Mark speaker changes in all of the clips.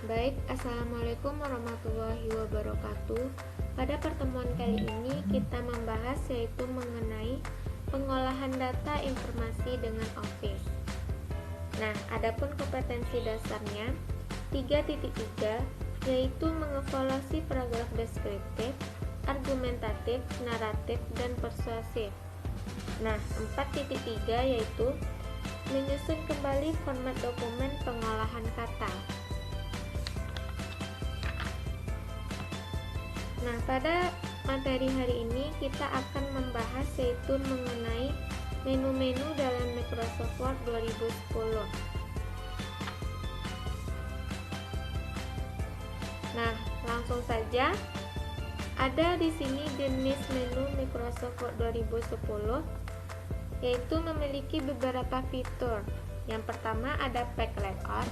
Speaker 1: Baik, Assalamualaikum warahmatullahi wabarakatuh. Pada pertemuan kali ini kita membahas yaitu mengenai pengolahan data informasi dengan Office. Nah, adapun kompetensi dasarnya 3.3 yaitu mengevaluasi paragraf deskriptif, argumentatif, naratif, dan persuasif. Nah, 4.3 yaitu menyusun kembali format dokumen pengolahan kata. Nah, pada materi hari ini kita akan membahas yaitu mengenai menu-menu dalam Microsoft Word 2010. Nah, langsung saja. Ada di sini jenis menu Microsoft Word 2010 yaitu memiliki beberapa fitur. Yang pertama ada Page Layout.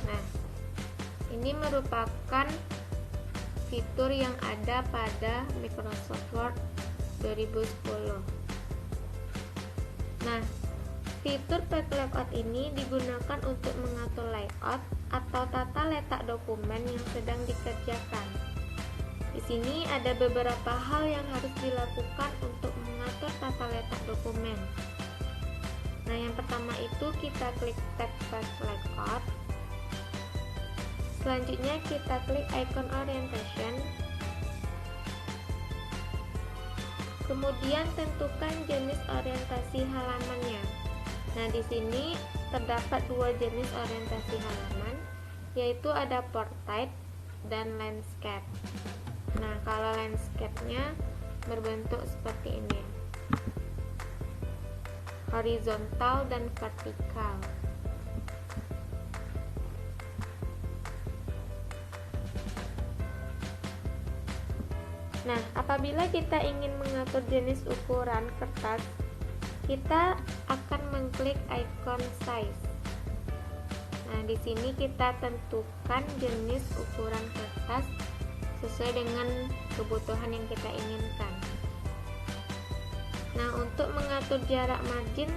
Speaker 1: Nah, ini merupakan fitur yang ada pada Microsoft Word 2010. Nah, fitur Page Layout ini digunakan untuk mengatur layout atau tata letak dokumen yang sedang dikerjakan. Di sini ada beberapa hal yang harus dilakukan untuk mengatur tata letak dokumen. Nah, yang pertama itu kita klik tab Page Layout. Selanjutnya kita klik icon orientation. Kemudian tentukan jenis orientasi halamannya. Nah, di sini terdapat dua jenis orientasi halaman, yaitu ada portrait dan landscape. Nah, kalau landscape-nya berbentuk seperti ini, horizontal dan vertikal. Nah, apabila kita ingin mengatur jenis ukuran kertas, kita akan mengklik icon size. Nah, di sini kita tentukan jenis ukuran kertas sesuai dengan kebutuhan yang kita inginkan. Nah, untuk mengatur jarak margin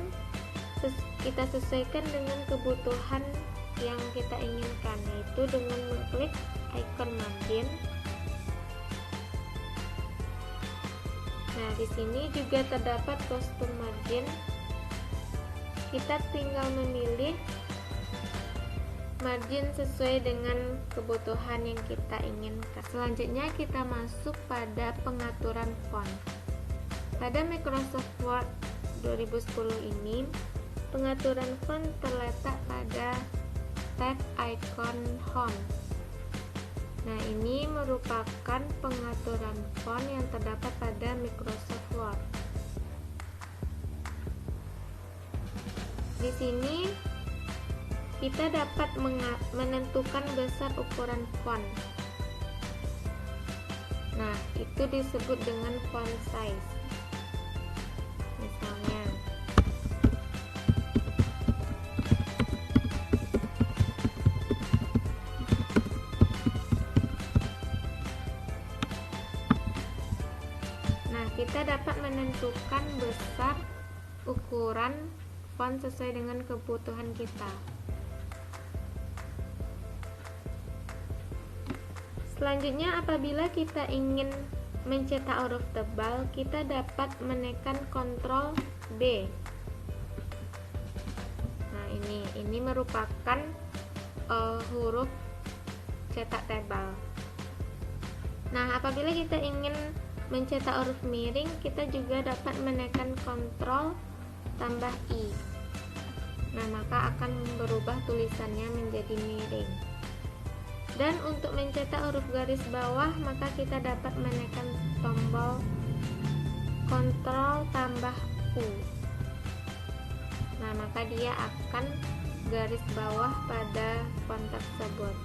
Speaker 1: kita sesuaikan dengan kebutuhan yang kita inginkan, yaitu dengan mengklik icon margin. Nah, di sini juga terdapat custom margin. Kita tinggal memilih margin sesuai dengan kebutuhan yang kita inginkan. Selanjutnya kita masuk pada pengaturan font. Pada Microsoft Word 2010 ini, pengaturan font terletak pada tab icon home. Nah, ini merupakan pengaturan font yang terdapat pada Microsoft Word. Di sini kita dapat menentukan besar ukuran font. Nah, itu disebut dengan font size. Misalnya kita dapat menentukan besar ukuran font sesuai dengan kebutuhan kita. Selanjutnya, apabila kita ingin mencetak huruf tebal, kita dapat menekan Ctrl B. Nah, ini merupakan huruf cetak tebal. Nah, apabila kita ingin mencetak huruf miring, kita juga dapat menekan Ctrl tambah I. Nah, maka akan berubah tulisannya menjadi miring. Dan untuk mencetak huruf garis bawah, maka kita dapat menekan tombol Ctrl tambah U. Nah, maka dia akan garis bawah pada font tersebut.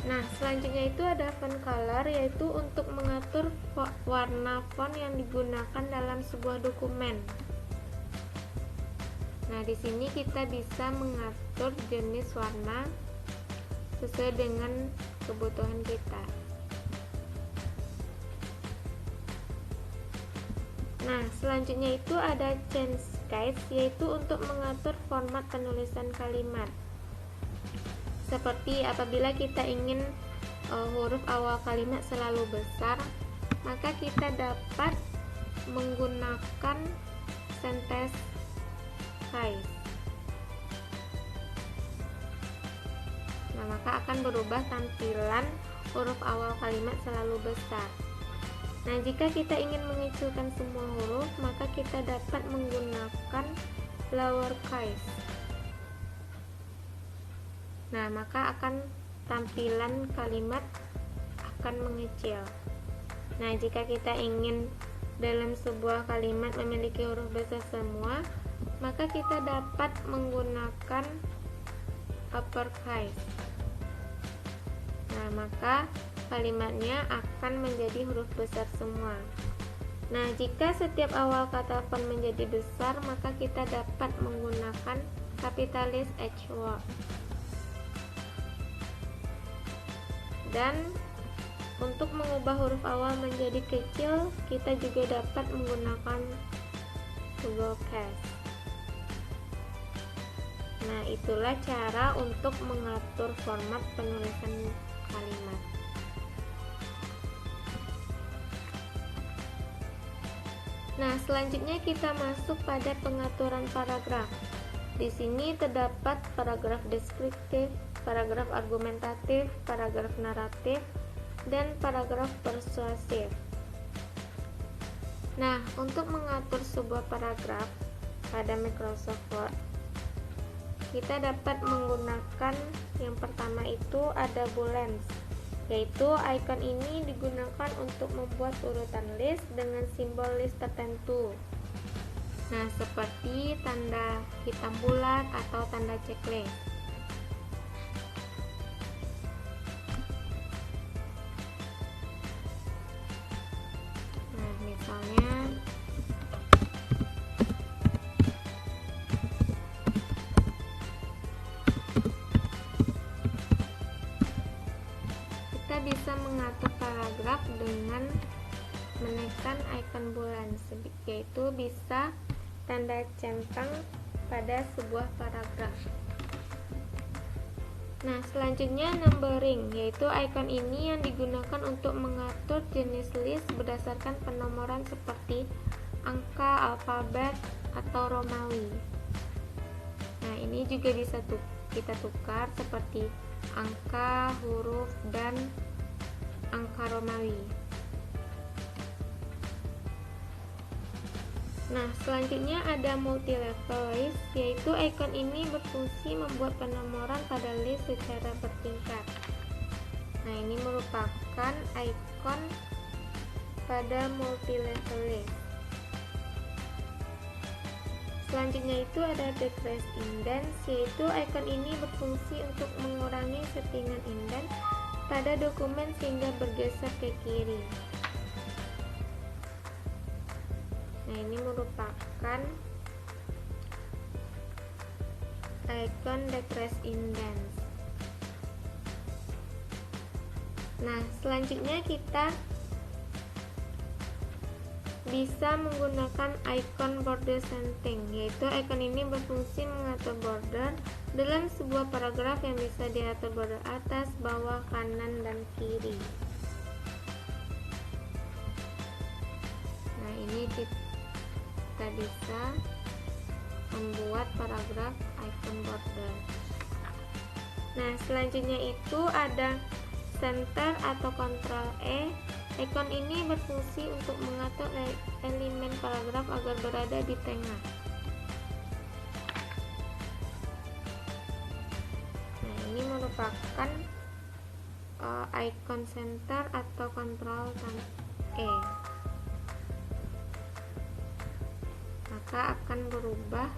Speaker 1: Nah, selanjutnya itu ada font color, yaitu untuk mengatur warna font yang digunakan dalam sebuah dokumen. Nah, di sini kita bisa mengatur jenis warna sesuai dengan kebutuhan kita. Nah, selanjutnya itu ada change case, yaitu untuk mengatur format penulisan kalimat. Seperti apabila kita ingin huruf awal kalimat selalu besar, maka kita dapat menggunakan sentence case. Nah, maka akan berubah tampilan huruf awal kalimat selalu besar. Nah, jika kita ingin mengecilkan semua huruf, maka kita dapat menggunakan lowercase. Nah, maka akan tampilan kalimat akan mengecil. Nah, jika kita ingin dalam sebuah kalimat memiliki huruf besar semua, maka kita dapat menggunakan uppercase. Nah, maka kalimatnya akan menjadi huruf besar semua. Nah, jika setiap awal kata font menjadi besar, maka kita dapat menggunakan kapitalis H word. Dan untuk mengubah huruf awal menjadi kecil, kita juga dapat menggunakan lowercase. Nah, itulah cara untuk mengatur format penulisan kalimat. Nah, selanjutnya kita masuk pada pengaturan paragraf. Di sini terdapat paragraf deskriptif, paragraf argumentatif, paragraf naratif, dan paragraf persuasif. Nah, untuk mengatur sebuah paragraf pada Microsoft Word, kita dapat menggunakan yang pertama itu ada bullets, yaitu icon ini digunakan untuk membuat urutan list dengan simbol list tertentu. Nah, seperti tanda hitam bulat atau tanda checklist. Nah, misalnya kita bisa mengatur paragraf dengan menekan icon bulan, yaitu bisa tanda centang pada sebuah paragraf. Nah, selanjutnya numbering, yaitu icon ini yang digunakan untuk mengatur jenis list berdasarkan penomoran seperti angka, alfabet, atau Romawi. Nah, ini juga bisa kita tukar seperti angka, huruf, dan angka Romawi. Nah, selanjutnya ada multi-level list, yaitu icon ini berfungsi membuat penomoran pada list secara bertingkat. Nah, ini merupakan icon pada multi-level list. Selanjutnya itu ada decrease indents, yaitu icon ini berfungsi untuk mengurangi settingan indent pada dokumen sehingga bergeser ke kiri. Nah, ini merupakan icon decrease indents. Nah, selanjutnya kita bisa menggunakan icon border setting, yaitu icon ini berfungsi mengatur border dalam sebuah paragraf yang bisa diatur border atas, bawah, kanan, dan kiri. Nah, ini kita bisa membuat paragraf icon border. Nah, selanjutnya itu ada center atau Ctrl E. Icon ini berfungsi untuk mengatur elemen paragraf agar berada di tengah. Nah, ini merupakan icon center atau Ctrl E. Maka akan berubah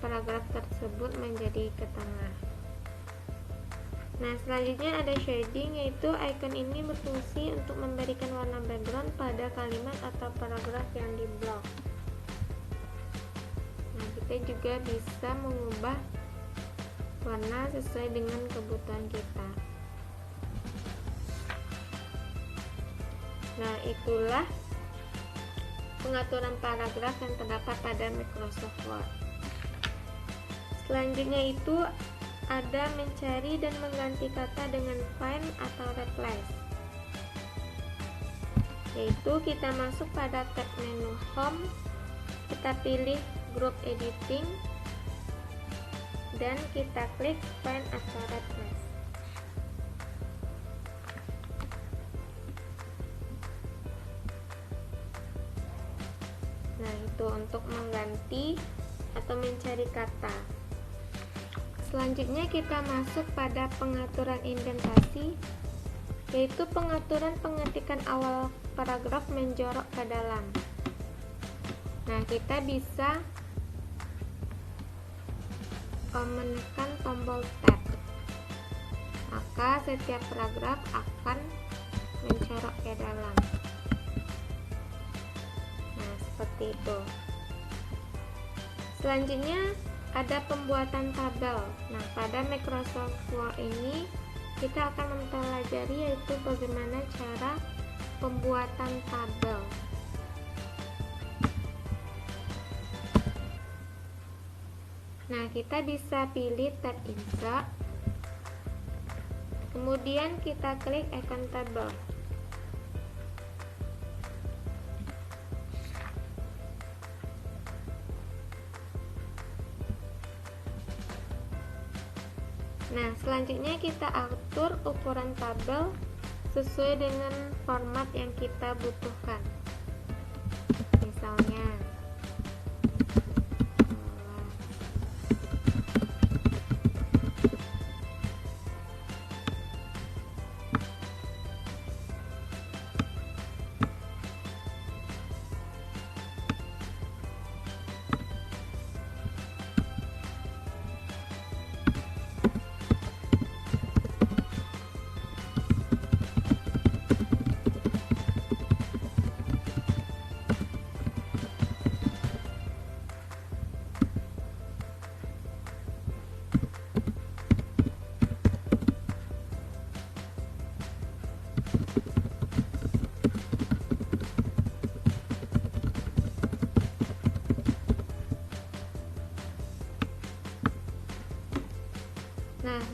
Speaker 1: paragraf tersebut menjadi ke tengah. Nah, selanjutnya ada shading, yaitu icon ini berfungsi untuk memberikan warna background pada kalimat atau paragraf yang diblok. Nah, kita juga bisa mengubah warna sesuai dengan kebutuhan kita. Nah, itulah pengaturan paragraf yang terdapat pada Microsoft Word. Selanjutnya itu ada mencari dan mengganti kata dengan find atau replace. Yaitu kita masuk pada tab menu Home, kita pilih Group Editing, dan kita klik find atau replace. Nah, itu untuk mengganti atau mencari kata. Selanjutnya kita masuk pada pengaturan indentasi, yaitu pengaturan pengetikan awal paragraf menjorok ke dalam. Nah, kita bisa menekan tombol tab, maka setiap paragraf akan mencorok ke dalam. Nah, seperti itu. Selanjutnya ada pembuatan tabel. Nah, pada Microsoft Word ini kita akan mempelajari yaitu bagaimana cara pembuatan tabel. Nah, kita bisa pilih tab Insert, kemudian kita klik icon tabel. Nah, selanjutnya kita atur ukuran tabel sesuai dengan format yang kita butuhkan. Misalnya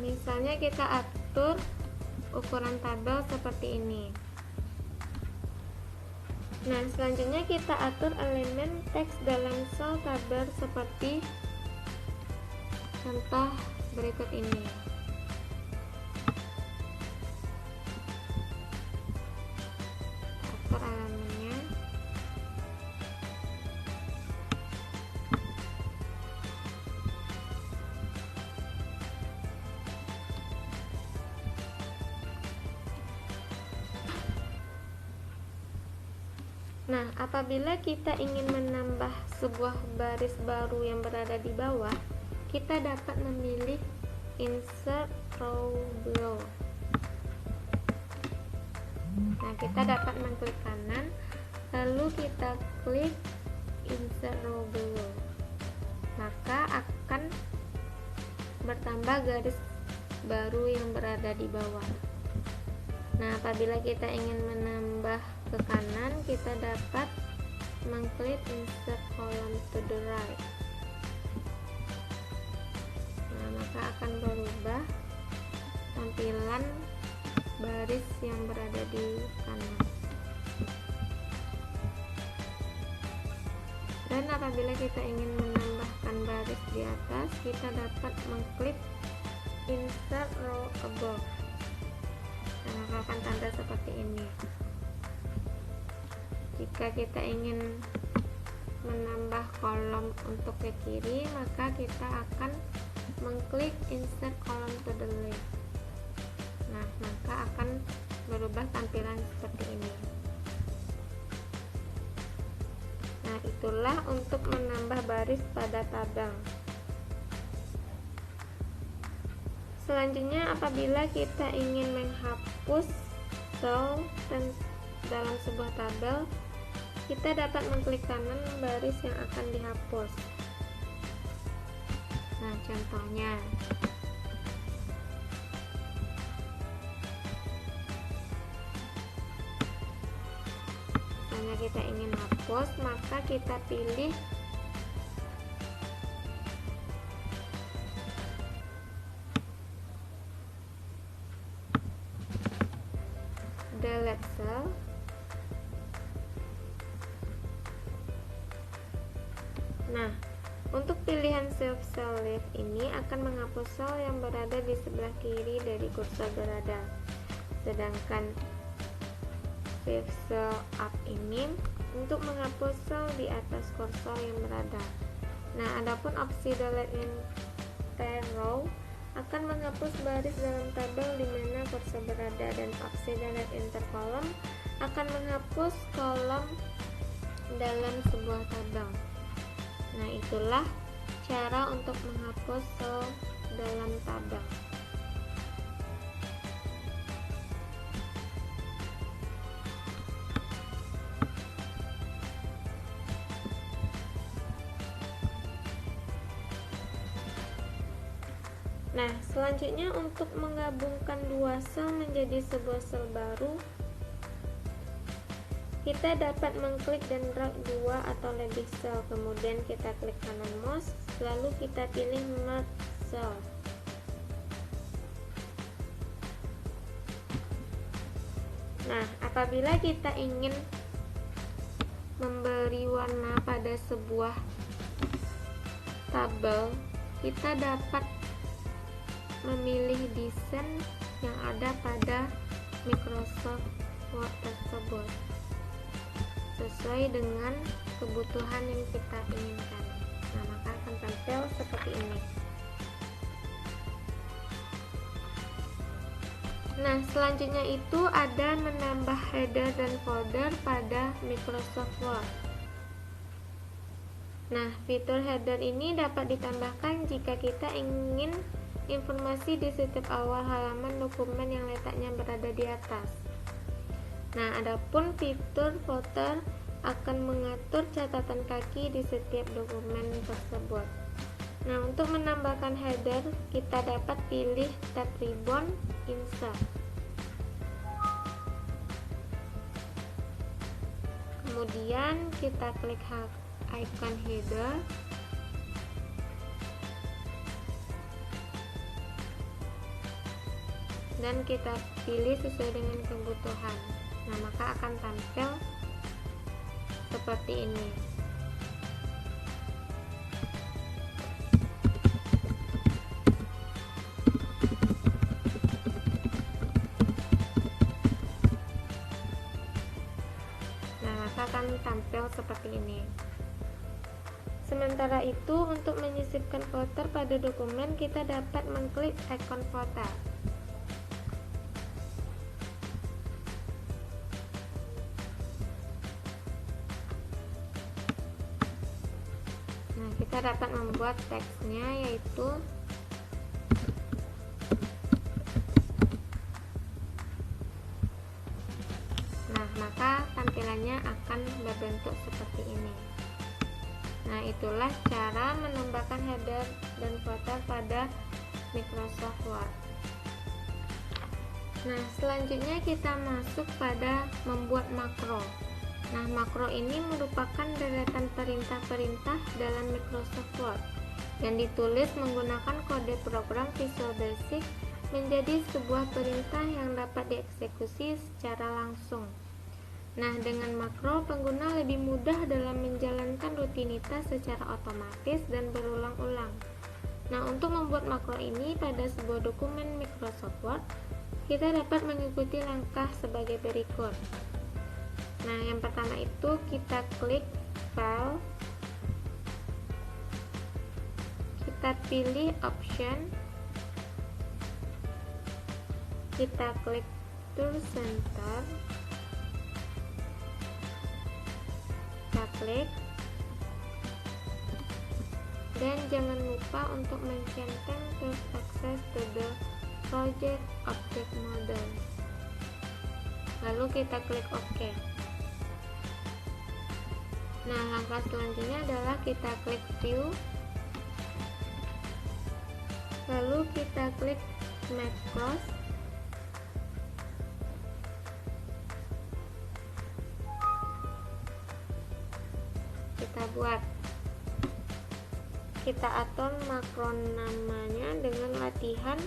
Speaker 1: misalnya kita atur ukuran tabel seperti ini. Nah, selanjutnya kita atur elemen teks dalam sel tabel seperti contoh berikut ini. Atur elemennya. Nah, apabila kita ingin menambah sebuah baris baru yang berada di bawah, kita dapat memilih Insert Row Below. Nah, kita dapat mengklik kanan, lalu kita klik Insert Row Below. Maka akan bertambah garis baru yang berada di bawah. Nah, apabila kita ingin menambah ke kanan, kita dapat mengklik Insert Column to the right. Nah, maka akan berubah tampilan baris yang berada di kanan. Dan apabila kita ingin menambahkan baris di atas, kita dapat mengklik Insert Row Above. Nah, maka akan tanda seperti ini. Jika kita ingin menambah kolom untuk ke kiri, maka kita akan mengklik Insert Column to the left. Nah, maka akan berubah tampilan seperti ini. Nah, itulah untuk menambah baris pada tabel. Selanjutnya, apabila kita ingin menghapus sel dalam sebuah tabel, kita dapat mengklik kanan baris yang akan dihapus. Nah, contohnya misalnya Jika kita ingin hapus, maka kita pilih delete cell. Nah, untuk pilihan save cell left ini akan menghapus sel yang berada di sebelah kiri dari kursor berada. Sedangkan save cell up ini untuk menghapus sel di atas kursor yang berada. Nah, adapun opsi delete entire row akan menghapus baris dalam tabel di mana kursor berada, dan opsi delete entire column akan menghapus kolom dalam sebuah tabel. Nah, itulah cara untuk menghapus sel dalam tabel. Nah, selanjutnya untuk menggabungkan dua sel menjadi sebuah sel baru, kita dapat mengklik dan drag dua atau lebih sel, kemudian kita klik kanan mouse, lalu kita pilih merge cell. Nah, apabila kita ingin memberi warna pada sebuah tabel, kita dapat memilih desain yang ada pada Microsoft Word tersebut sesuai dengan kebutuhan yang kita inginkan. Nah, maka akan tampil seperti ini. Nah, selanjutnya itu ada menambah header dan folder pada Microsoft Word. Nah, fitur header ini dapat ditambahkan jika kita ingin informasi di setiap awal halaman dokumen yang letaknya berada di atas. Nah, adapun fitur footer akan mengatur catatan kaki di setiap dokumen tersebut. Nah, untuk menambahkan header, kita dapat pilih tab ribbon, insert. Kemudian kita klik icon header. Dan kita pilih sesuai dengan kebutuhan. Nah, maka akan tampil seperti ini. Nah, maka akan tampil seperti ini. Sementara itu, untuk menyisipkan footer pada dokumen, kita dapat mengklik ikon footer. Nah, kita dapat membuat teksnya, yaitu maka tampilannya akan berbentuk seperti ini. Nah, itulah cara menambahkan header dan footer pada Microsoft Word. Nah, selanjutnya kita masuk pada membuat makro. Nah, makro ini merupakan deretan perintah-perintah dalam Microsoft Word yang ditulis menggunakan kode program Visual Basic menjadi sebuah perintah yang dapat dieksekusi secara langsung. Nah, dengan makro, pengguna lebih mudah dalam menjalankan rutinitas secara otomatis dan berulang-ulang. Nah, untuk membuat makro ini pada sebuah dokumen Microsoft Word, kita dapat mengikuti langkah sebagai berikut. Nah, yang pertama itu kita klik File, kita pilih Option, kita klik Tool Center, kita klik, dan jangan lupa untuk mencentang First Access to the Project Object Model. Lalu kita klik OK. Nah, langkah selanjutnya adalah kita klik View, lalu kita klik Macros, buat. Kita atur makro namanya dengan latihan,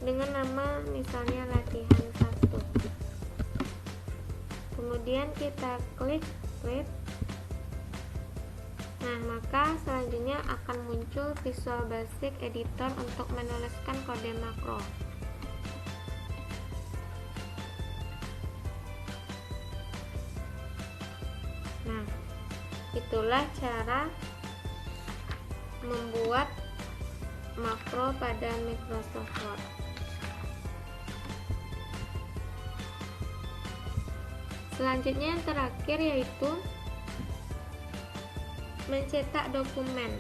Speaker 1: dengan nama misalnya latihan 1. Kemudian kita klik create. Nah, maka selanjutnya akan muncul Visual Basic Editor untuk menuliskan kode makro. Nah, itulah cara membuat makro pada Microsoft Word. Selanjutnya yang terakhir yaitu mencetak dokumen.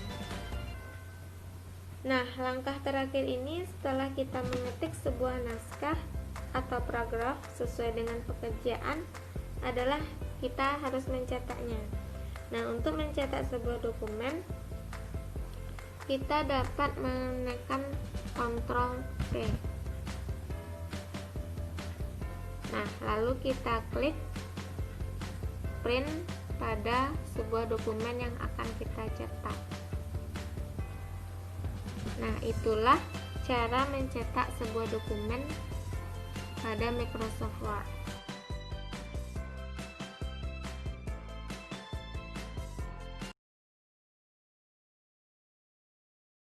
Speaker 1: Nah, langkah terakhir ini setelah kita mengetik sebuah naskah atau paragraf sesuai dengan pekerjaan adalah kita harus mencetaknya. Nah, untuk mencetak sebuah dokumen kita dapat menekan Ctrl P. Nah, lalu kita klik print pada sebuah dokumen yang akan kita cetak. Nah, itulah cara mencetak sebuah dokumen pada Microsoft Word.